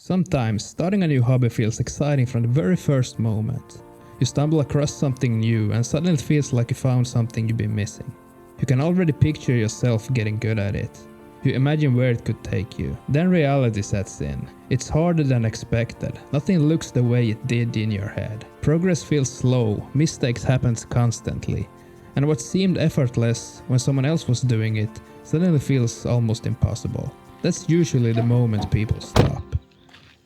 Sometimes starting a new hobby feels exciting from the very first moment. You stumble across something new and suddenly it feels like you found something you've been missing. You can already picture yourself getting good at it. You imagine where it could take you. Then reality sets in. It's harder than expected. Nothing looks the way it did in your head. Progress feels slow, mistakes happen constantly. And what seemed effortless when someone else was doing it suddenly feels almost impossible. That's usually the moment people stop.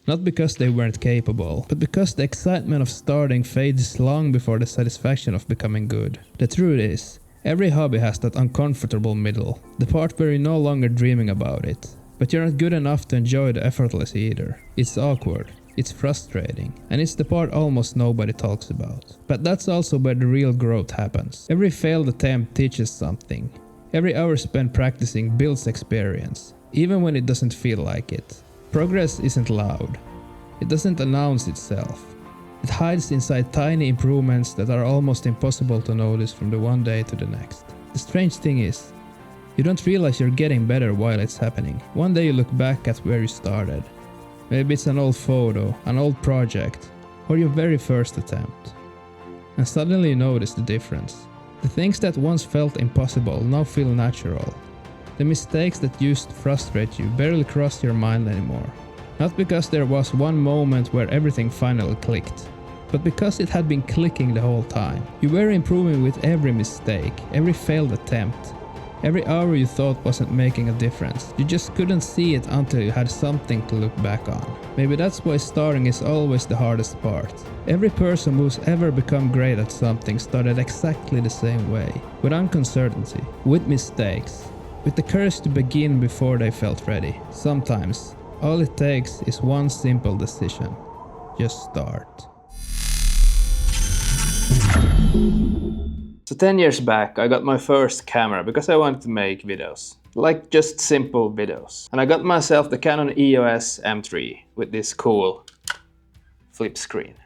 Not because they weren't capable, but because the excitement of starting fades long before the satisfaction of becoming good. The truth is, every hobby has that uncomfortable middle, the part where you're no longer dreaming about it, but you're not good enough to enjoy the effortless either. It's awkward, it's frustrating, and it's the part almost nobody talks about. But that's also where the real growth happens. Every failed attempt teaches something. Every hour spent practicing builds experience, even when it doesn't feel like it. Progress isn't loud. It doesn't announce itself. It hides inside tiny improvements that are almost impossible to notice from the one day to the next. The strange thing is, you don't realize you're getting better while it's happening. One day you look back at where you started. Maybe it's an old photo, an old project, or your very first attempt. And suddenly you notice the difference. The things that once felt impossible now feel natural. The mistakes that used to frustrate you barely cross your mind anymore. Not because there was one moment where everything finally clicked, but because it had been clicking the whole time. You were improving with every mistake, every failed attempt, every hour you thought wasn't making a difference. You just couldn't see it until you had something to look back on. Maybe that's why starting is always the hardest part. Every person who's ever become great at something started exactly the same way, with uncertainty, with mistakes, with the courage to begin before they felt ready. Sometimes, all it takes is one simple decision. Just start. So 10 years back, I got my first camera because I wanted to make videos. Like just simple videos. And I got myself the Canon EOS M3 with this cool flip screen.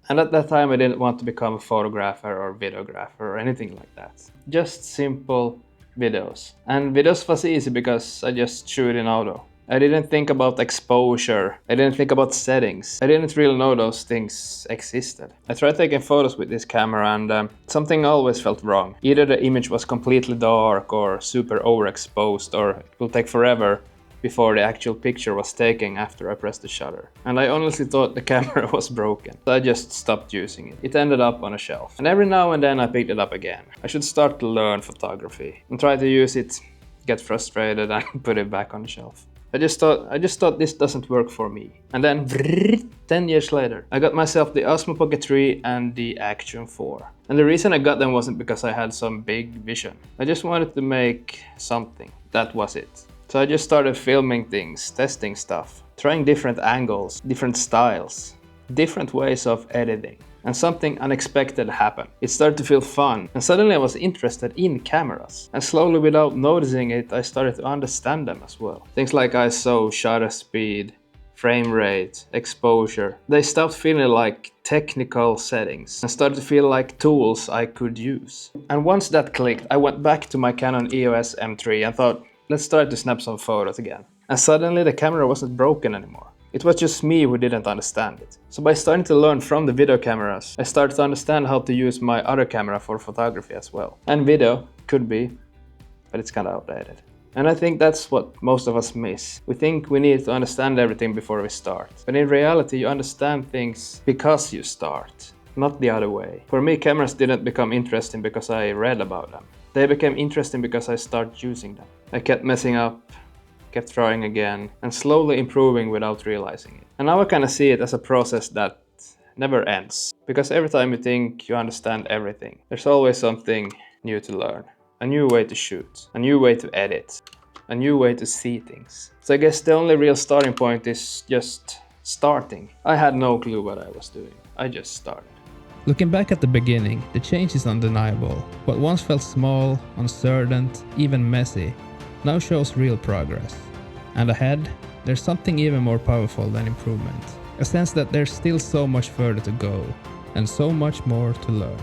And at that time I didn't want to become a photographer or videographer or anything like that. Just simple videos. And videos was easy because I just shoot in auto. I didn't think about exposure, I didn't think about settings, I didn't really know those things existed. I tried taking photos with this camera and something always felt wrong. Either the image was completely dark or super overexposed, or it will take forever before the actual picture was taken after I pressed the shutter. And I honestly thought the camera was broken, so I just stopped using it. It ended up on a shelf. And every now and then I picked it up again. I should start to learn photography and try to use it, get frustrated and put it back on the shelf. I just thought this doesn't work for me. And then 10 years later, I got myself the Osmo Pocket 3 and the Action 4. And the reason I got them wasn't because I had some big vision. I just wanted to make something. That was it. So I just started filming things, testing stuff, trying different angles, different styles, different ways of editing. And something unexpected happened. It started to feel fun, and suddenly I was interested in cameras. And slowly, without noticing it, I started to understand them as well. Things like ISO, shutter speed, frame rate, exposure. They stopped feeling like technical settings and started to feel like tools I could use. And once that clicked, I went back to my Canon EOS M3 and thought, let's try to snap some photos again. And suddenly the camera wasn't broken anymore. It was just me who didn't understand it. So by starting to learn from the video cameras, I started to understand how to use my other camera for photography as well. And video could be, but it's kind of outdated. And I think that's what most of us miss. We think we need to understand everything before we start. But in reality, you understand things because you start, not the other way. For me, cameras didn't become interesting because I read about them. They became interesting because I started using them. I kept messing up, kept trying again, and slowly improving without realizing it. And now I kind of see it as a process that never ends. Because every time you think you understand everything, there's always something new to learn. A new way to shoot, a new way to edit, a new way to see things. So I guess the only real starting point is just starting. I had no clue what I was doing. I just started. Looking back at the beginning, the change is undeniable. What once felt small, uncertain, even messy, now shows real progress. And ahead, there's something even more powerful than improvement. A sense that there's still so much further to go, and so much more to learn.